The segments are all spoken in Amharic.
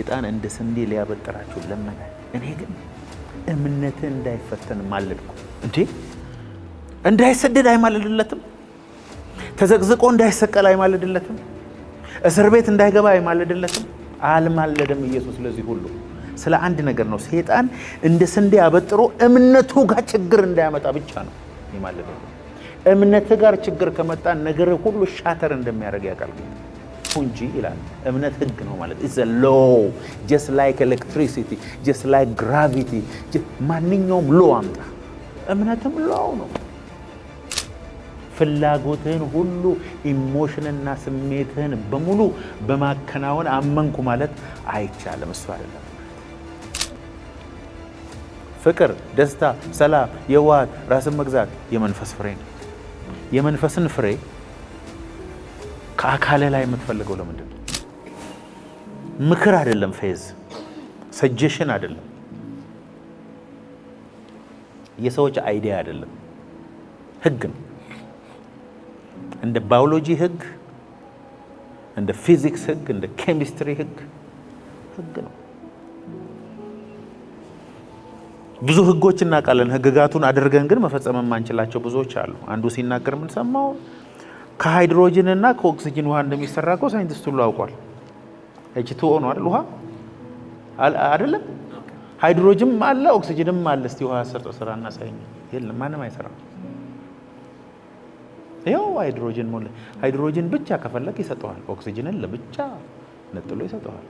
ሰይጣን እንደ ስንዴ ሊያበጥራችሁ ለመነ። እኔ ግን እምነትህ እንዳይፈተን ማለድኩ። እንዴ እንዳይሰደድ አይማልድለትም? ተዘቅዝቆ እንዳይሰቀል አይማልድለትም? እስር ቤት እንዳይገባ አይማልድለትም? አልማለደም ኢየሱስ። ለዚህ ሁሉ ስለ አንድ ነገር ነው። ሰይጣን እንደ ስንዴ አበጥሮ እምነቱ ጋር ችግር እንዳያመጣ ብቻ ነው ይማልደው። እምነት ጋር ችግር ከመጣ ነገር ሁሉ ሻተር እንደሚያደርግ ያውቃል እንጂ ይላል። እምነት ህግ ነው ማለት is a law just like electricity just like gravity ማንኛውም law አምጣ እምነትም law ነው። ፍላጎትህን ሁሉ ኢሞሽንና ስሜትህን በሙሉ በማከናወን አመንኩ ማለት አይቻልም። እሱ አይደለም ፍቅር፣ ደስታ፣ ሰላም፣ የዋሃት፣ ራስን መግዛት የመንፈስ ፍሬ ነው። የመንፈስን ፍሬ ከአካለ ላይ የምትፈልገው ለምንድን ነው? ምክር አይደለም፣ ፌዝ ሰጀሽን አይደለም፣ የሰዎች አይዲያ አይደለም፣ ህግ ነው። እንደ ባዮሎጂ ህግ፣ እንደ ፊዚክስ ህግ፣ እንደ ኬሚስትሪ ህግ ነው። ብዙ ህጎች እናውቃለን። ህግጋቱን አድርገን ግን መፈጸም የማንችላቸው ብዙዎች አሉ። አንዱ ሲናገር ምን ሰማው? ከሃይድሮጅን እና ከኦክሲጅን ውሃ እንደሚሰራ እኮ ሳይንቲስቱ ሁሉ አውቋል። H2O ነው አይደል? ውሃ አይደለም? ሃይድሮጅንም አለ ኦክሲጅንም አለ። እስቲ ውሃ ስራና ሳይኝ የለም፣ ማንም አይሰራም። ያው ሃይድሮጅን ብቻ ከፈለክ ይሰጠዋል፣ ኦክሲጅንን ለብቻ ነጥሎ ይሰጠዋል።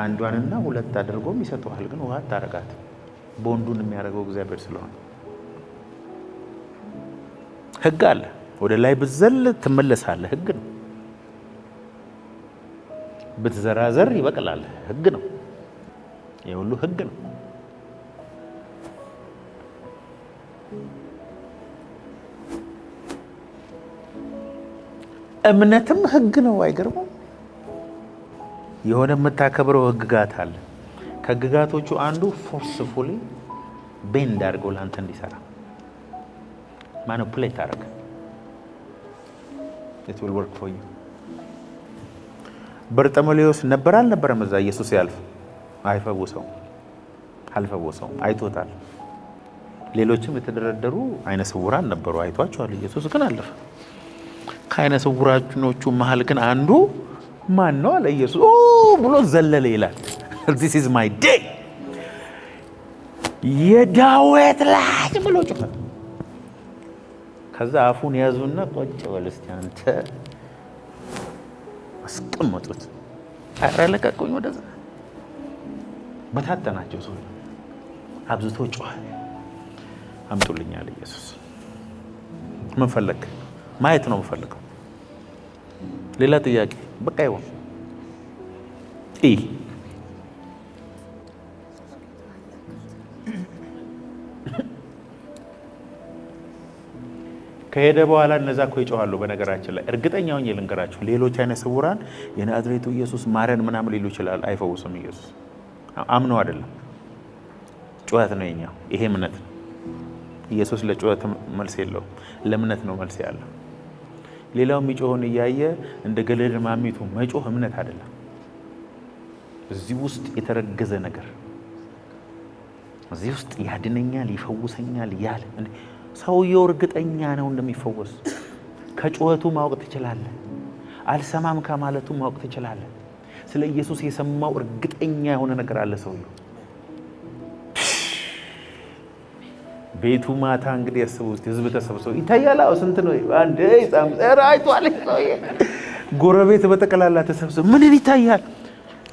አንዷንና ሁለት አድርጎም ይሰጠዋል፣ ግን ውሃ አታረጋት። ቦንዱን የሚያደርገው እግዚአብሔር ስለሆነ ህግ አለ። ወደ ላይ ብትዘል ትመለሳለህ፣ ህግ ነው። ብትዘራዘር ይበቅላል፣ ህግ ነው። የሁሉ ህግ ነው። እምነትም ህግ ነው። አይገርምም? የሆነ የምታከብረው ህግጋት አለ። ከህግጋቶቹ አንዱ ፎርስፉሊ ቤንድ አድርገው ለአንተ እንዲሰራ ማኒፑሌት አደረገ። it will work for you። በርጠሜሌዎስ ነበር አልነበረም? እዛ ኢየሱስ ያልፍ አልፈወሰውም፣ አይቶታል። ሌሎችም የተደረደሩ አይነ ስውራን ነበሩ፣ አይቷቸዋል። ኢየሱስ ግን አለፈ። ከአይነ ስውራኖቹ መሀል ግን አንዱ ማን ነው አለ ኢየሱስ ብሎ ዘለለ ይላል። this is my day የዳዊት ልጅ ብሎ ጮኸ። ከዛ አፉን ያዙና ቆጭ በል እስቲ አንተ አስቀመጡት። ኧረ ለቀቁኝ ወደዛ። በታተናቸው ሰው አብዝቶ ጮኸ። አምጡልኝ አለ ኢየሱስ። ምን ፈለክ? ማየት ነው የምፈልገው። ሌላ ጥያቄ በቃ ይሁን። ከሄደ በኋላ እነዛ እኮ ይጮሃሉ። በነገራችን ላይ እርግጠኛ ሆኜ ልንገራችሁ፣ ሌሎች አይነ ስውራን የናዝሬቱ ኢየሱስ ማረን ምናምን ሊሉ ይችላል። አይፈውስም። ኢየሱስ አምነው አይደለም፣ ጩኸት ነው የኛው። ይሄ እምነት ነው። ኢየሱስ ለጩኸት መልስ የለውም፣ ለእምነት ነው መልስ ያለው። ሌላው የሚጮኸውን እያየ እንደ ገለድ ማሚቱ መጮህ እምነት አይደለም። እዚህ ውስጥ የተረገዘ ነገር፣ እዚህ ውስጥ ያድነኛል፣ ይፈውሰኛል ያለ ሰውየው እርግጠኛ ነው እንደሚፈወስ። ከጩኸቱ ማወቅ ትችላለህ። አልሰማም ከማለቱ ማወቅ ትችላለህ። ስለ ኢየሱስ የሰማው እርግጠኛ የሆነ ነገር አለ ሰውየው። ቤቱ ማታ እንግዲህ ያስቡት፣ ህዝብ ተሰብስበው ይታያል። ስንት ነው? አንዴ አይቷል። ጎረቤት በጠቅላላ ተሰብስበው ምን ይታያል?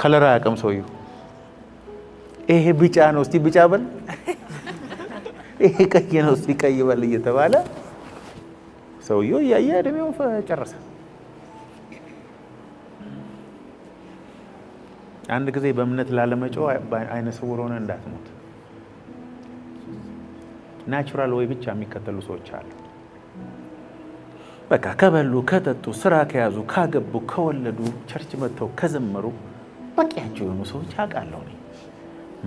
ከለር አያውቅም ሰውየው። ይሄ ቢጫ ነው፣ እስቲ ቢጫ በል፣ ይሄ ቀይ ነው፣ እስቲ ቀይ በል እየተባለ ሰውየው እያየ እድሜው ጨረሰ። አንድ ጊዜ በእምነት ላለመጮህ አይነ ስውር ሆነ እንዳትሞት ናቹራል ወይ ብቻ የሚከተሉ ሰዎች አሉ። በቃ ከበሉ፣ ከጠጡ፣ ስራ ከያዙ፣ ካገቡ፣ ከወለዱ፣ ቸርች መጥተው ከዘመሩ በቂያቸው የሆኑ ሰዎች አውቃለሁ እኔ፣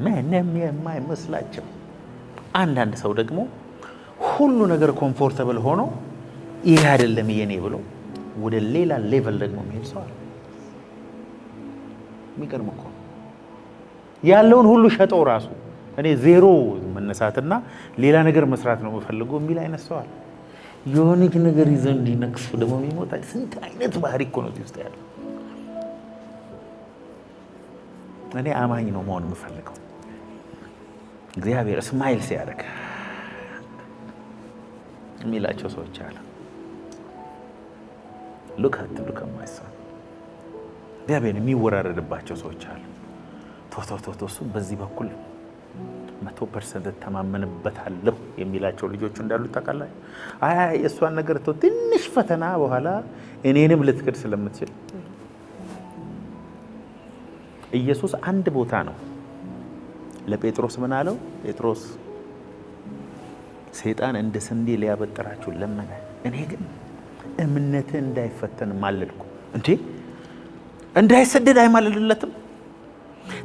ምንም የማይመስላቸው። አንዳንድ ሰው ደግሞ ሁሉ ነገር ኮምፎርተብል ሆኖ ይሄ አይደለም የኔ ብሎ ወደ ሌላ ሌቨል ደግሞ የሚሄድ ሰው አለ። የሚገርም እኮ ያለውን ሁሉ ሸጠው ራሱ እኔ ዜሮ መነሳትና ሌላ ነገር መስራት ነው የምፈልገው የሚል አይነት ሰው አለ። የሆነች ነገር ይዘው እንዲነክሱ ደግሞ የሚሞታ ስንት አይነት ባህሪ እኮ ነው ውስጥ ያለው። እኔ አማኝ ነው መሆን የምፈልገው። እግዚአብሔር እስማኤል ሲያደርግ የሚላቸው ሰዎች አሉ። ሉካት ማይሳ እግዚአብሔር የሚወራረድባቸው ሰዎች አሉ። ቶቶቶቶ እሱ በዚህ በኩል 100% ተማመንበታለሁ የሚላቸው ልጆቹ እንዳሉ ታውቃላችሁ። አይ የእሷን ነገር ትንሽ ፈተና በኋላ እኔንም ልትክድ ስለምትችል ኢየሱስ አንድ ቦታ ነው ለጴጥሮስ ምን አለው? ጴጥሮስ ሰይጣን እንደ ስንዴ ሊያበጥራችሁ ለመነ፣ እኔ ግን እምነትህ እንዳይፈተን ማለድኩ። እንዴ እንዳይሰደድ አይማልድለትም?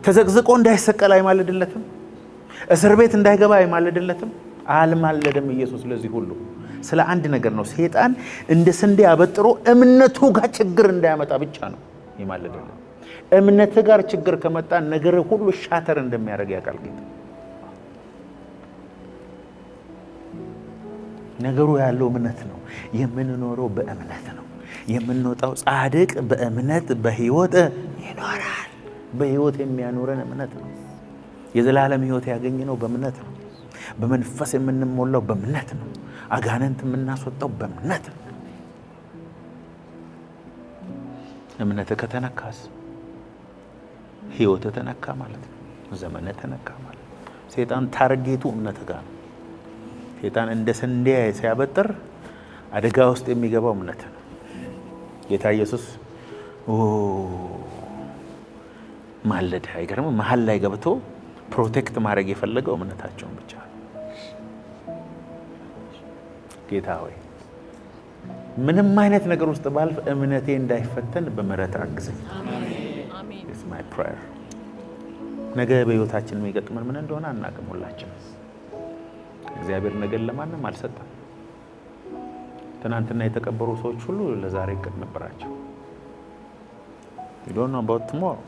ተዘቅዝቆ እንዳይሰቀል አይማልድለትም? እስር ቤት እንዳይገባ አይማልድለትም? አልማለደም ኢየሱስ። ለዚህ ሁሉ ስለ አንድ ነገር ነው። ሰይጣን እንደ ስንዴ አበጥሮ እምነቱ ጋር ችግር እንዳያመጣ ብቻ ነው ይማልድለት። እምነት ጋር ችግር ከመጣ ነገር ሁሉ ሻተር እንደሚያደርግ ያውቃል ጌታ። ነገሩ ያለው እምነት ነው። የምንኖረው በእምነት ነው። የምንወጣው ጻድቅ በእምነት በህይወት ይኖራል። በህይወት የሚያኖረን እምነት ነው። የዘላለም ህይወት ያገኘነው በእምነት ነው። በመንፈስ የምንሞላው በእምነት ነው። አጋንንት የምናስወጣው በእምነት ነው። እምነት ከተነካስ ህይወት ተነካ ማለት ነው። ዘመን ተነካ ማለት ነው። ሰይጣን ታርጌቱ እምነት ጋር ነው። ሰይጣን እንደ ስንዴ ሲያበጥር አደጋ ውስጥ የሚገባው እምነት ነው። ጌታ ኢየሱስ ማለድ አይገርም? መሀል ላይ ገብቶ ፕሮቴክት ማድረግ የፈለገው እምነታቸውን ብቻ ነው። ጌታ ሆይ ምንም አይነት ነገር ውስጥ ባልፍ እምነቴ እንዳይፈተን በምህረት አግዘኝ። It's my prayer። ነገ በህይወታችን የሚገጥመን ምን እንደሆነ አናውቅም ሁላችን። እግዚአብሔር ነገን ለማንም አልሰጠም። ትናንትና የተቀበሩ ሰዎች ሁሉ ለዛሬ እቅድ ነበራቸው። you don't know about tomorrow።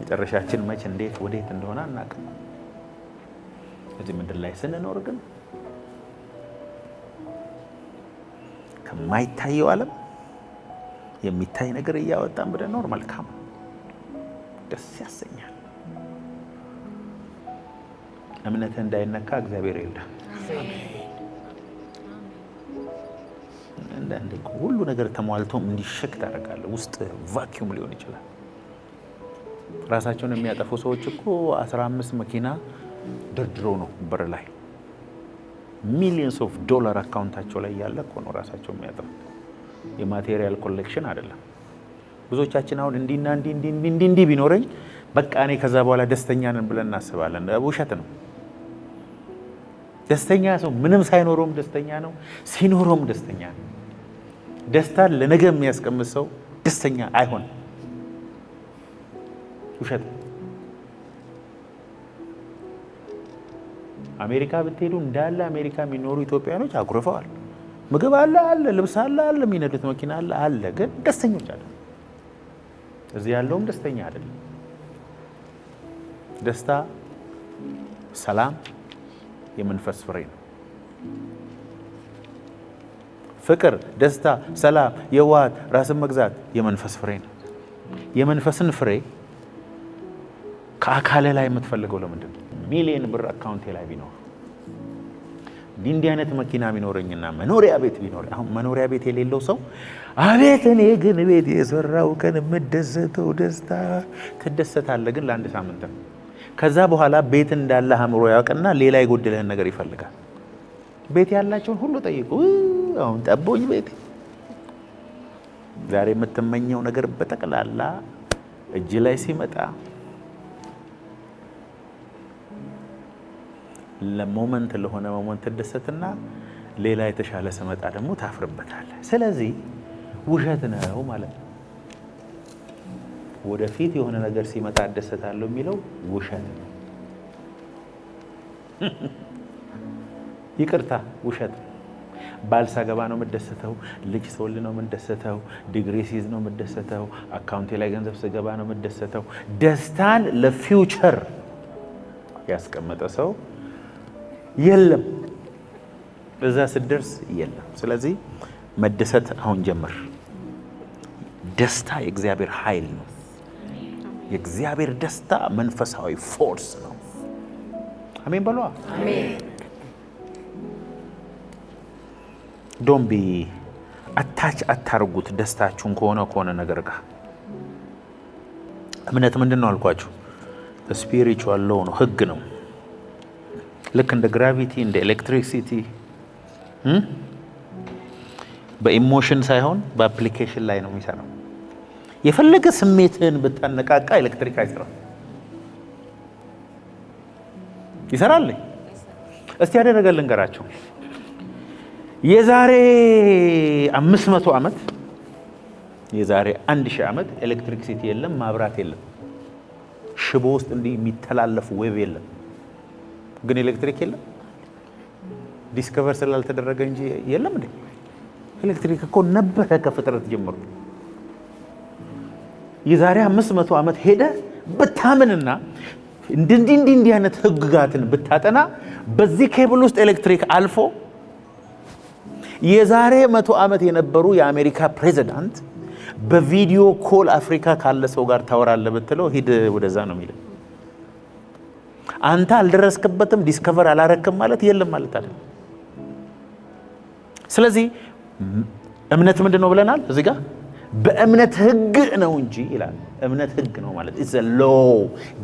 መጨረሻችን መቼ እንዴት ወዴት እንደሆነ አናውቅም። እዚህ ምድር ላይ ስንኖር ግን ከማይታየው ዓለም የሚታይ ነገር እያወጣን ብንኖር መልካም ደስ ያሰኛል። እምነት እንዳይነካ እግዚአብሔር ይርዳ። አንዳንዴ ሁሉ ነገር ተሟልቶም እንዲሸክ ታደርጋለህ። ውስጥ ቫኪዩም ሊሆን ይችላል። ራሳቸውን የሚያጠፉ ሰዎች እኮ 15 መኪና ድርድረው ነው በር ላይ ሚሊየንስ ኦፍ ዶላር አካውንታቸው ላይ ያለ እኮ ነው ራሳቸው የሚያጠፉ። የማቴሪያል ኮሌክሽን አይደለም። ብዙዎቻችን አሁን እንዲና እንዲ ቢኖረኝ በቃ እኔ ከዛ በኋላ ደስተኛ ነን ብለን እናስባለን። ውሸት ነው። ደስተኛ ሰው ምንም ሳይኖረውም ደስተኛ ነው፣ ሲኖረውም ደስተኛ ነው። ደስታን ለነገ የሚያስቀምጥ ሰው ደስተኛ አይሆንም። ውሸት። አሜሪካ ብትሄዱ እንዳለ አሜሪካ የሚኖሩ ኢትዮጵያኖች አኩርፈዋል። ምግብ አለ፣ ልብስ አለ፣ የሚነዱት መኪና አለ፣ ግን ደስተኞች አይደሉም። እዚህ ያለውም ደስተኛ አይደለም። ደስታ፣ ሰላም የመንፈስ ፍሬ ነው። ፍቅር፣ ደስታ፣ ሰላም፣ የዋሃት፣ ራስን መግዛት የመንፈስ ፍሬ ነው። የመንፈስን ፍሬ ከአካለ ላይ የምትፈልገው ለምንድን ነው? ሚሊየን ብር አካውንቴ ላይ ቢኖር እንዲህ አይነት መኪና ቢኖረኝና መኖሪያ ቤት ቢኖር። አሁን መኖሪያ ቤት የሌለው ሰው አቤት እኔ ግን ቤት የሰራው ቀን የምደሰተው ደስታ ትደሰታለህ፣ ግን ለአንድ ሳምንት ነው። ከዛ በኋላ ቤት እንዳለ አእምሮ ያውቅና ሌላ የጎደለህን ነገር ይፈልጋል። ቤት ያላቸውን ሁሉ ጠይቁ። አሁን ጠቦኝ ቤት። ዛሬ የምትመኘው ነገር በጠቅላላ እጅ ላይ ሲመጣ ለሞመንት ለሆነ ሞመንት ትደሰትና ሌላ የተሻለ ስመጣ ደግሞ ታፍርበታለህ። ስለዚህ ውሸት ነው ማለት ነው። ወደፊት የሆነ ነገር ሲመጣ እደሰታለሁ የሚለው ውሸት ነው። ይቅርታ፣ ውሸት ነው። ባል ሳገባ ነው የምደሰተው፣ ልጅ ስወልድ ነው የምደሰተው፣ ዲግሪ ሲይዝ ነው የምደሰተው፣ አካውንቴ ላይ ገንዘብ ስገባ ነው የምደሰተው። ደስታን ለፊውቸር ያስቀመጠ ሰው የለም። እዛ ስደርስ የለም። ስለዚህ መደሰት አሁን ጀምር። ደስታ የእግዚአብሔር ኃይል ነው። የእግዚአብሔር ደስታ መንፈሳዊ ፎርስ ነው። አሜን በሏ። አሜን። ዶንቢ አታች አታርጉት ደስታችሁን ከሆነ ነገር ጋር። እምነት ምንድን ነው አልኳችሁ? ስፒሪቹዋል ሎው ነው፣ ህግ ነው። ልክ እንደ ግራቪቲ እንደ ኤሌክትሪሲቲ በኢሞሽን ሳይሆን በአፕሊኬሽን ላይ ነው የሚሰራው። የፈለገ ስሜትህን ብታነቃቃ ኤሌክትሪክ አይሰራም። ይሰራል። እስቲ ያደረገ ልንገራችሁ። የዛሬ 500 ዓመት የዛሬ 1000 ዓመት ኤሌክትሪክሲቲ የለም፣ ማብራት የለም፣ ሽቦ ውስጥ እንዲህ የሚተላለፉ ዌቭ የለም። ግን ኤሌክትሪክ የለም። ዲስከቨር ስላልተደረገ እንጂ የለም እንዴ? ኤሌክትሪክ እኮ ነበረ ከፍጥረት ጀምሮ። የዛሬ 500 ዓመት ሄደ ብታምንና እንዲህ አይነት ህግጋትን ብታጠና በዚህ ኬብል ውስጥ ኤሌክትሪክ አልፎ የዛሬ 100 ዓመት የነበሩ የአሜሪካ ፕሬዚዳንት በቪዲዮ ኮል አፍሪካ ካለ ሰው ጋር ታወራለህ ብትለው ሂድ ወደዛ ነው የሚለው። አንተ አልደረስክበትም፣ ዲስከቨር አላረክም ማለት የለም ማለት አይደል። ስለዚህ እምነት ምንድን ነው ብለናል እዚህ ጋር? በእምነት ህግ ነው እንጂ ይላል። እምነት ህግ ነው ማለት it's a law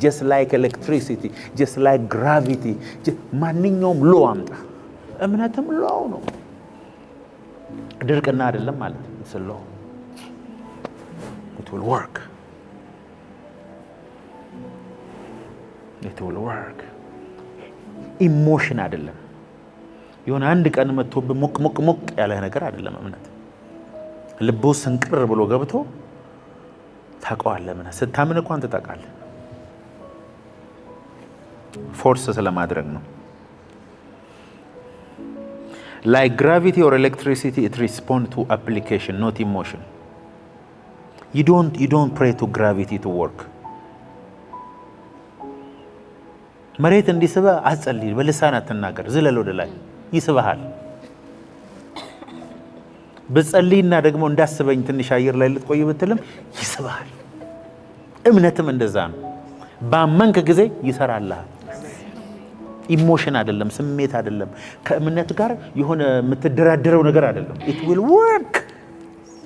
just like electricity just like gravity ማንኛውም ሎ አምጣ እምነትም ሎው ነው። ድርቅና አይደለም ማለት it's a law it will work ኢሞሽን አይደለም። የሆነ አንድ ቀን መጥቶብ ሞቅ ያለ ነገር አይደለም። እምነት ልቦ ስንቅር ብሎ ገብቶ ታውቀዋለህ። እምነት ስታምን እንኳን ትጠቃለህ። ፎርስ ስለማድረግ ነው። like gravity or electricity it responds to application not emotion. you don't pray to gravity to work. መሬት እንዲስበ አጸልይ፣ በልሳን አትናገር፣ ዝለል ወደ ላይ ይስበሃል። በጸልይና ደግሞ እንዳስበኝ ትንሽ አየር ላይ ልትቆይ ብትልም ይስበሃል። እምነትም እንደዛ ነው። ባመንክ ጊዜ ይሰራልሃል። ኢሞሽን አይደለም፣ ስሜት አይደለም፣ ከእምነት ጋር የሆነ የምትደራደረው ነገር አይደለም። it will work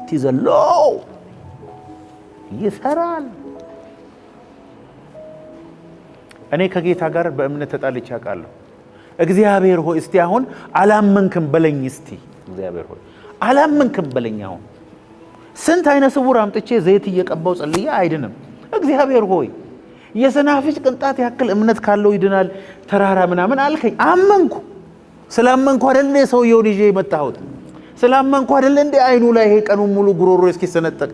it is a law ይሰራል። እኔ ከጌታ ጋር በእምነት ተጣልቼ አውቃለሁ። እግዚአብሔር ሆይ እስቲ አሁን አላመንክም በለኝ። እስቲ እግዚአብሔር ሆይ አላመንክም በለኝ። አሁን ስንት አይነ ስውር አምጥቼ ዘይት እየቀባው ጸልዬ አይድንም። እግዚአብሔር ሆይ የሰናፍጭ ቅንጣት ያክል እምነት ካለው ይድናል ተራራ ምናምን አልከኝ። አመንኩ። ስላመንኩ አይደል ሰውየውን ይዤ የመጣሁት? ስላመንኩ አይደል እንደ አይኑ ላይ ይሄ ቀኑን ሙሉ ጉሮሮ እስኪሰነጠቅ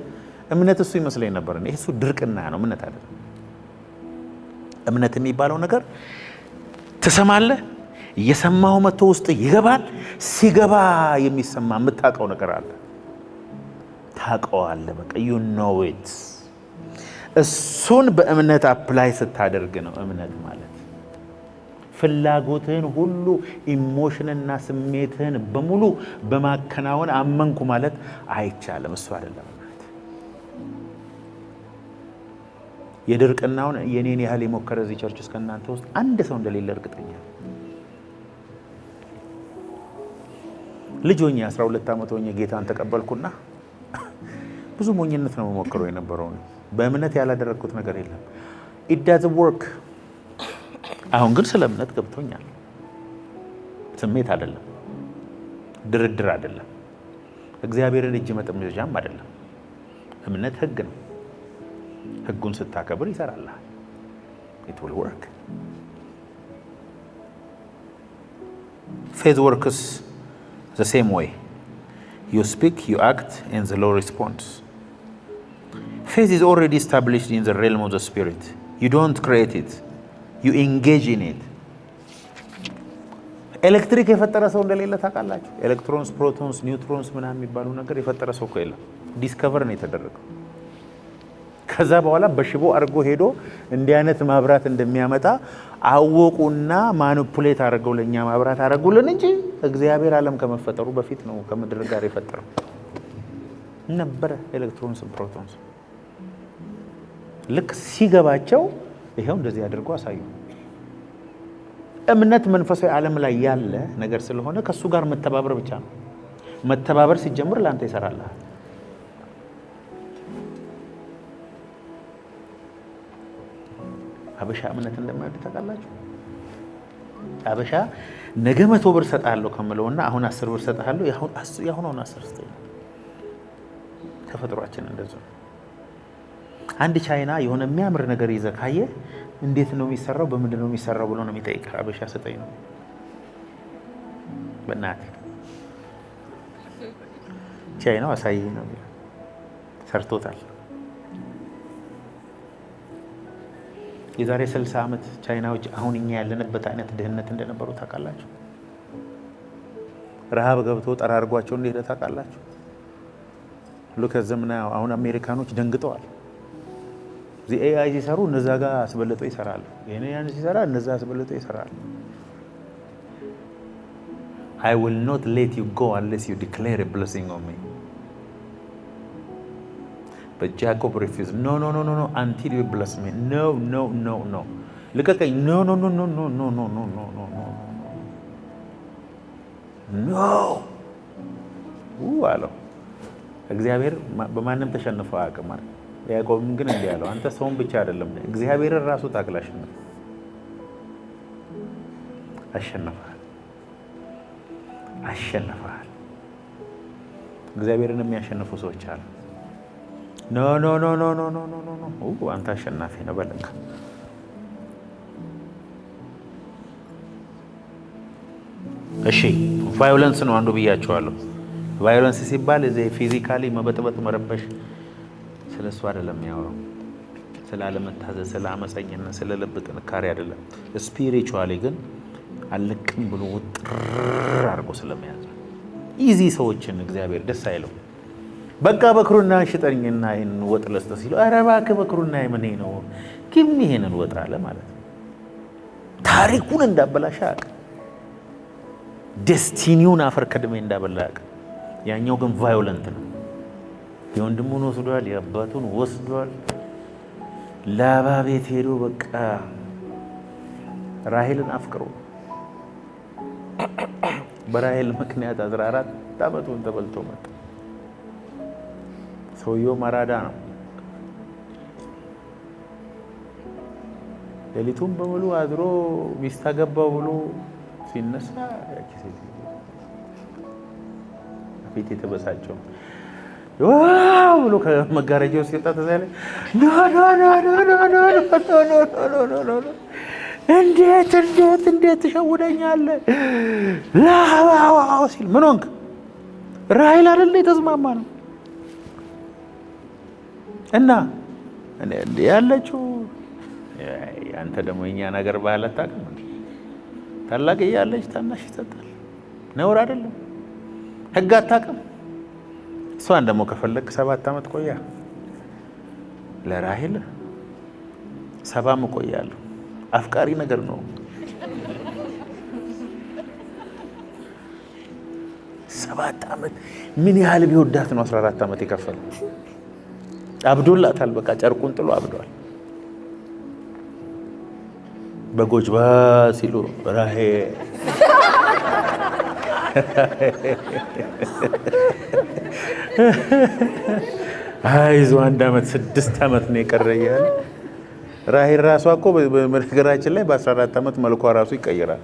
እምነት እሱ ይመስለኝ ነበር። እሱ ድርቅና ነው፣ እምነት አይደለም። እምነት የሚባለው ነገር ትሰማለህ፣ እየሰማው መጥቶ ውስጥ ይገባል። ሲገባ የሚሰማ የምታውቀው ነገር አለ፣ ታውቀዋለህ። በቃ you know it። እሱን በእምነት አፕላይ ስታደርግ ነው እምነት ማለት። ፍላጎትህን ሁሉ ኢሞሽንና ስሜትህን በሙሉ በማከናወን አመንኩ ማለት አይቻልም። እሱ አይደለም እምነት። የድርቅናውን የኔን ያህል የሞከረ እዚህ ቸርች ውስጥ ከእናንተ ውስጥ አንድ ሰው እንደሌለ እርግጠኛ። ልጅ ሆኜ 12 ዓመት ሆኜ ጌታን ተቀበልኩና ብዙ ሞኝነት ነው የሞከረው የነበረው። በእምነት ያላደረኩት ነገር የለም። it doesn't work። አሁን ግን ስለ እምነት ገብቶኛል። ስሜት አይደለም፣ ድርድር አይደለም፣ እግዚአብሔርን እጅ መጠምዘዣም አይደለም። እምነት ህግ ነው። ህጉን ስታከብር ይሰራልሃል። it will work። faith works the same way. you speak, you act, and the Lord responds. Faith is already established in the realm of the spirit. You don't create it, you engage in it. ኤሌክትሪክ የፈጠረ ሰው እንደሌለ ታውቃላችሁ? ኤሌክትሮንስ፣ ፕሮቶንስ፣ ኒውትሮንስ ምናምን የሚባሉ ነገር የፈጠረ ሰው እኮ የለም። ዲስከቨር ነው የተደረገው። ከዛ በኋላ በሽቦ አድርጎ ሄዶ እንዲህ አይነት ማብራት እንደሚያመጣ አወቁና ማኒፑሌት አድርገው ለእኛ ማብራት አደረጉልን እንጂ እግዚአብሔር ዓለም ከመፈጠሩ በፊት ነው ከምድር ጋር የፈጠረው ነበረ። ኤሌክትሮንስ፣ ፕሮቶንስ ልክ ሲገባቸው ይሄው እንደዚህ አድርጎ አሳዩ። እምነት መንፈሳዊ ዓለም ላይ ያለ ነገር ስለሆነ ከሱ ጋር መተባበር ብቻ ነው። መተባበር ሲጀምር ለአንተ ይሰራልሃል። አበሻ እምነት እንደማይወድ ታውቃላችሁ? አበሻ ነገ 100 ብር ሰጣለሁ ከምለውና አሁን 10 ብር ሰጣለሁ ያሁን 10 ስጠኝ። ተፈጥሯችን እንደዚህ ነው። አንድ ቻይና የሆነ የሚያምር ነገር ይዘህ ካየህ እንዴት ነው የሚሰራው፣ በምንድን ነው የሚሰራው ብሎ ነው የሚጠይቅህ። አበሻ ስጠኝ ነው። በእናትህ ቻይናው አሳየኝ ነው የሚለው። ሰርቶታል። የዛሬ 60 ዓመት ቻይናዎች አሁን እኛ ያለንበት አይነት ድህነት እንደነበሩ ታውቃላችሁ? ረሃብ ገብቶ ጠራርጓቸው እንደሄደ ታውቃላችሁ? ሉከዘምና አሁን አሜሪካኖች ደንግጠዋል። እዚህ ኤአይ ሲሰሩ እነዛ ጋር አስበልጦ ይሰራሉ። ይሄን ያን ሲሰራ እነዛ አስበልጦ ይሰራሉ። I will not let you go unless you declare a blessing on me. But Jacob refused. No, no, no, no, no, until you bless me. No, no, no, no. ልቀቀኝ። No, no, no, no, no, no, no, no, no, no, no, no. አለው። እግዚአብሔር በማንም ተሸንፎ አያውቅም ማለት። ያዕቆብም ግን እንዲህ አለው፣ አንተ ሰውን ብቻ አይደለም እግዚአብሔርን ራሱ ታግላሽ ነው አሸነፈሃል። እግዚአብሔርን የሚያሸንፉ ሰዎች አሉ። ኖ ኖ ኖ ኖ ኖ ኖ ኖ ኖ አንተ አሸናፊ ነው በለካ። እሺ ቫዮለንስ ነው አንዱ ብያቸዋለሁ። ቫዮለንስ ሲባል እዚህ ፊዚካሊ መበጥበጥ፣ መረበሽ ስለሱ አይደለም የሚያወራው። ስለ አለመታዘዝ፣ ስለ አመፀኝነት፣ ስለ ልብ ጥንካሬ አይደለም። ስፒሪቹዋሊ ግን አልቅም ብሎ ውጥር አድርጎ ስለመያዝ ኢዚ ሰዎችን እግዚአብሔር ደስ አይለው። በቃ በክሩና ሽጠኝና ይሄንን ወጥ ለስተ ሲለው ኧረ እባክህ በክሩና ምን ነው ግን ይሄንን ወጥ አለ ማለት ነው። ታሪኩን እንዳበላሽ አቅ ዴስቲኒውን አፈር ከድሜ እንዳበላ አቅ። ያኛው ግን ቫዮለንት ነው። የወንድሙን ወስዷል፣ የአባቱን ወስዷል። ላባ ቤት ሄዶ በቃ ራሔልን አፍቅሮ በራሔል ምክንያት 14 ዓመቱን ተበልቶ መጣ። ሰውየው ማራዳ ነው። ሌሊቱን በሙሉ አድሮ ሚስት አገባው ብሎ ሲነሳ ያቺ ሴት ፊት የተበሳጨው ዋው ብሎ ከመጋረጃው ሲወጣ ተዛለ ኖ ኖ ኖ ኖ ኖ ኖ ኖ እንዴት ትሸውደኛለህ? ላዋው ሲል ምን ሆንክ? ራሔል አይደለ የተስማማ ነው እና እንዴ ያለችው አንተ ደግሞ የኛ ነገር ባህል አታውቅም። ታላቅ እያለች ታናሽ ይሰጣል። ነውር አይደለም። ህግ አታውቅም። እሷን ደግሞ ከፈለክ 7 ዓመት ቆያ። ለራሔል 7 ቆያለሁ። አፍቃሪ ነገር ነው። 7 ዓመት ምን ያህል ቢወዳት ነው 14 ዓመት የከፈለው? አብዶላታል። በቃ ጨርቁን ጥሎ አብዷል። በጎች ሲሉ ራሔል አይዞህ 1 ዓመት 6 ዓመት ነው የቀረ እያለ ራሔል ራሷ እኮ በነገራችን ላይ በ14 ዓመት መልኳ ራሱ ይቀየራል።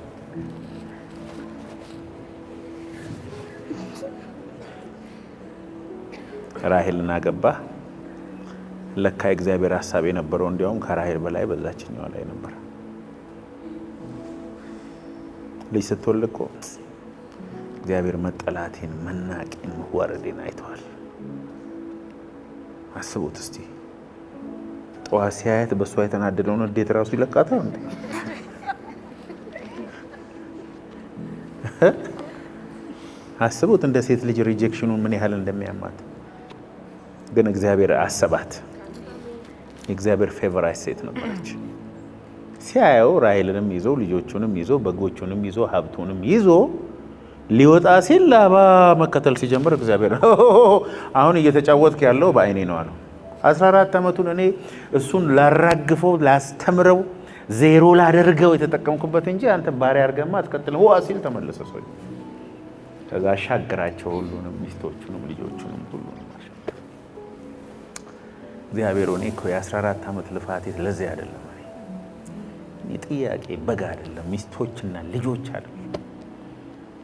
ራሔልን አገባ። ለካ የእግዚአብሔር ሐሳብ የነበረው እንዲያውም ከራሔል በላይ በዛችኛው ላይ ነበር። ልጅ ስትወልድ እኮ እግዚአብሔር መጠላቴን፣ መናቄን፣ መዋረዴን አይተዋል። አስቡት እስቲ። ጠዋት ሲያየት በእሷ የተናደደውን እንዴት ራሱ ይለቃታል እንዴ? አስቡት እንደ ሴት ልጅ ሪጀክሽኑ ምን ያህል እንደሚያማት። ግን እግዚአብሔር አሰባት። የእግዚአብሔር ፌቨራይት ሴት ነበረች። ሲያየው ራሔልንም ይዞ ልጆቹንም ይዞ በጎቹንም ይዞ ሀብቱንም ይዞ ሊወጣ ሲል ላባ መከተል ሲጀምር እግዚአብሔር አሁን እየተጫወትክ ያለው በአይኔ ነው አለው። 14 ዓመቱን እኔ እሱን ላራግፈው ላስተምረው ዜሮ ላደርገው የተጠቀምኩበት እንጂ አንተ ባሪያ አድርገማ አትቀጥል ዋ ሲል ተመለሰ ሰው። ከዛ አሻገራቸው ሁሉንም ሚስቶቹንም ልጆቹንም ሁሉንም አሻገረ። እግዚአብሔር እኔ እኮ የ14 ዓመት ልፋቴ ለዚህ አይደለም። እኔ ጥያቄ በግ አይደለም ሚስቶችና ልጆች አይደለም።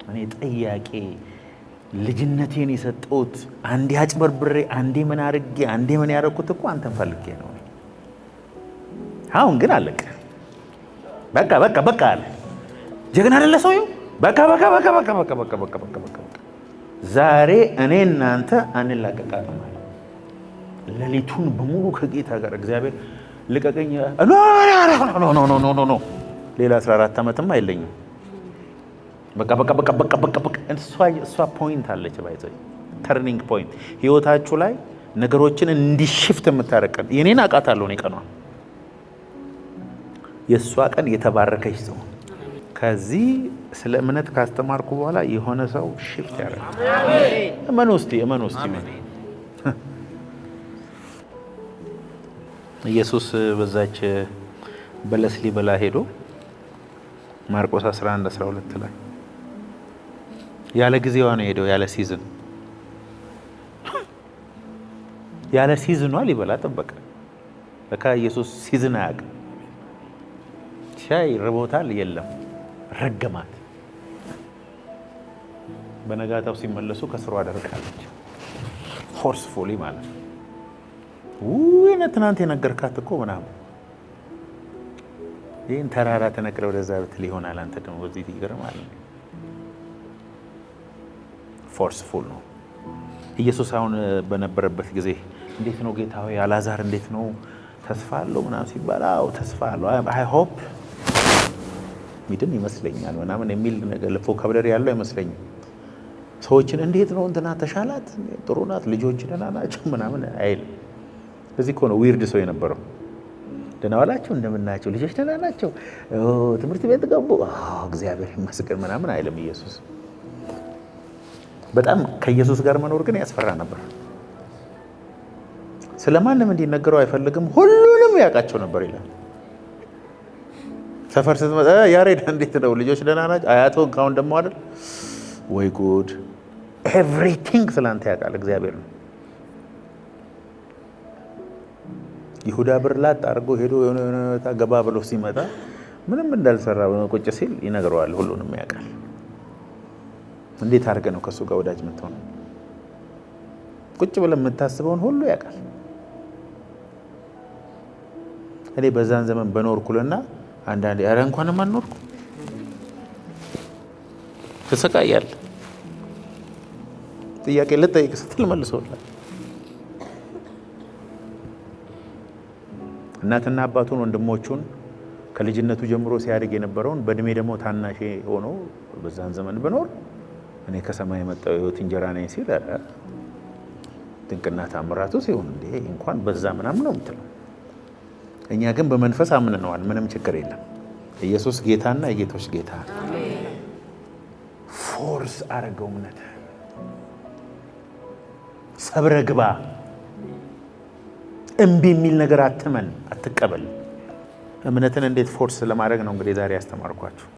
እኔ ጥያቄ ልጅነቴን የሰጠሁት አንዴ አጭበርብሬ አንዴ ምን አድርጌ አንዴ ምን ያደረኩት እኮ አንተን ፈልጌ ነው። አሁን ግን አለቀ። በቃ በቃ በቃ አለ። ጀግና አይደለ ሰውዬው? በቃ በቃ በቃ በቃ በቃ በቃ በቃ በቃ በቃ ዛሬ እኔ እናንተ አንላቀቃትም አለ። ሌሊቱን በሙሉ ከጌታ ጋር እግዚአብሔር ልቀቀኝ ኖ ኖ ኖ ኖ ኖ ሌላ 14 ዓመትም አይለኝም። በቃ በቃ በቃ በቃ በቃ በቃ እሷ ፖይንት አለች ባይዘይ ተርኒንግ ፖይንት ህይወታችሁ ላይ ነገሮችን እንዲሽፍት የምታረቀን የኔን አውቃታለሁ። እኔ ቀኗ የእሷ ቀን የተባረከች ሰው ከዚህ ስለ እምነት ካስተማርኩ በኋላ የሆነ ሰው ሽፍት ያደርጋል። እመን ውስጥ ኢየሱስ በዛች በለስ ሊበላ ሄዶ ማርቆስ 11:12 ላይ ያለ ጊዜዋ ነው ሄደው ያለ ሲዝን ያለ ሲዝኗ ሊበላ ጠበቀ። በቃ ኢየሱስ ሲዝን አያውቅም። ሻይ ርቦታል፣ የለም ረገማት። በነጋታው ሲመለሱ ከስሯ አደረቃለች። ፎርስፉሊ ማለት ነው። ወይኔ ትናንት የነገርካት እኮ ምናምን ይህን ተራራ ተነቅለ ወደዛ ብትል ይሆናል። አንተ ደግሞ በዚህ ይገርማል። ፎርስፉል ነው ኢየሱስ። አሁን በነበረበት ጊዜ እንዴት ነው ጌታ ሆይ አልዓዛር እንዴት ነው ተስፋ አለው ምናምን ሲባል አዎ ተስፋ አለው አይ ሆፕ ሚድን ይመስለኛል ምናምን የሚል ነገር ቮካብለሪ ያለው አይመስለኝም። ሰዎችን እንዴት ነው እንትና ተሻላት ጥሩ ናት ልጆች ደህና ናቸው ምናምን አይል። እዚህ እኮ ነው ዊርድ ሰው የነበረው። ደህና ዋላችሁ እንደምናቸው ልጆች ደህና ናቸው ትምህርት ቤት ገቡ እግዚአብሔር ይመስገን ምናምን አይልም ኢየሱስ። በጣም ከኢየሱስ ጋር መኖር ግን ያስፈራ ነበር። ስለማንም እንዲነገረው አይፈልግም። ሁሉንም ያውቃቸው ነበር ይላል። ሰፈር ስትመጣ ያሬድ እንዴት ነው ልጆች ደህና ናቸው አያቶ ካሁን ደግሞ አይደል ወይ ጉድ ኤቭሪቲንግ ስላንተ ያውቃል እግዚአብሔር ነው። ይሁዳ ብር ላጥ አድርጎ ሄዶ የሆነ ገባ ብሎ ሲመጣ ምንም እንዳልሰራ ቁጭ ሲል ይነግረዋል። ሁሉንም ያውቃል። እንዴት አድርገህ ነው ከሱ ጋር ወዳጅ የምትሆነው? ቁጭ ብለህ የምታስበውን ሁሉ ያውቃል። እኔ በዛን ዘመን በኖርኩልና አንዳንዴ ኧረ እንኳንም አልኖርኩ ትሰቃያለህ። ጥያቄ ልጠይቅ ስትል መልሶልሃል። እናትና አባቱን ወንድሞቹን ከልጅነቱ ጀምሮ ሲያድግ የነበረውን በእድሜ ደግሞ ታናሽ ሆኖ በዛን ዘመን ብኖር እኔ ከሰማይ የመጣው የሕይወት እንጀራ ነኝ ሲል ድንቅና ታምራቱ ሲሆን እንዴ እንኳን በዛ ምናምን ነው የምትለው። እኛ ግን በመንፈስ አምነነዋል። ምንም ችግር የለም። ኢየሱስ ጌታና የጌቶች ጌታ ፎርስ አረገው። እምነት ሰብረ ግባ። እምቢ የሚል ነገር አትመን፣ አትቀበል። እምነትን እንዴት ፎርስ ለማድረግ ነው እንግዲህ ዛሬ ያስተማርኳችሁ።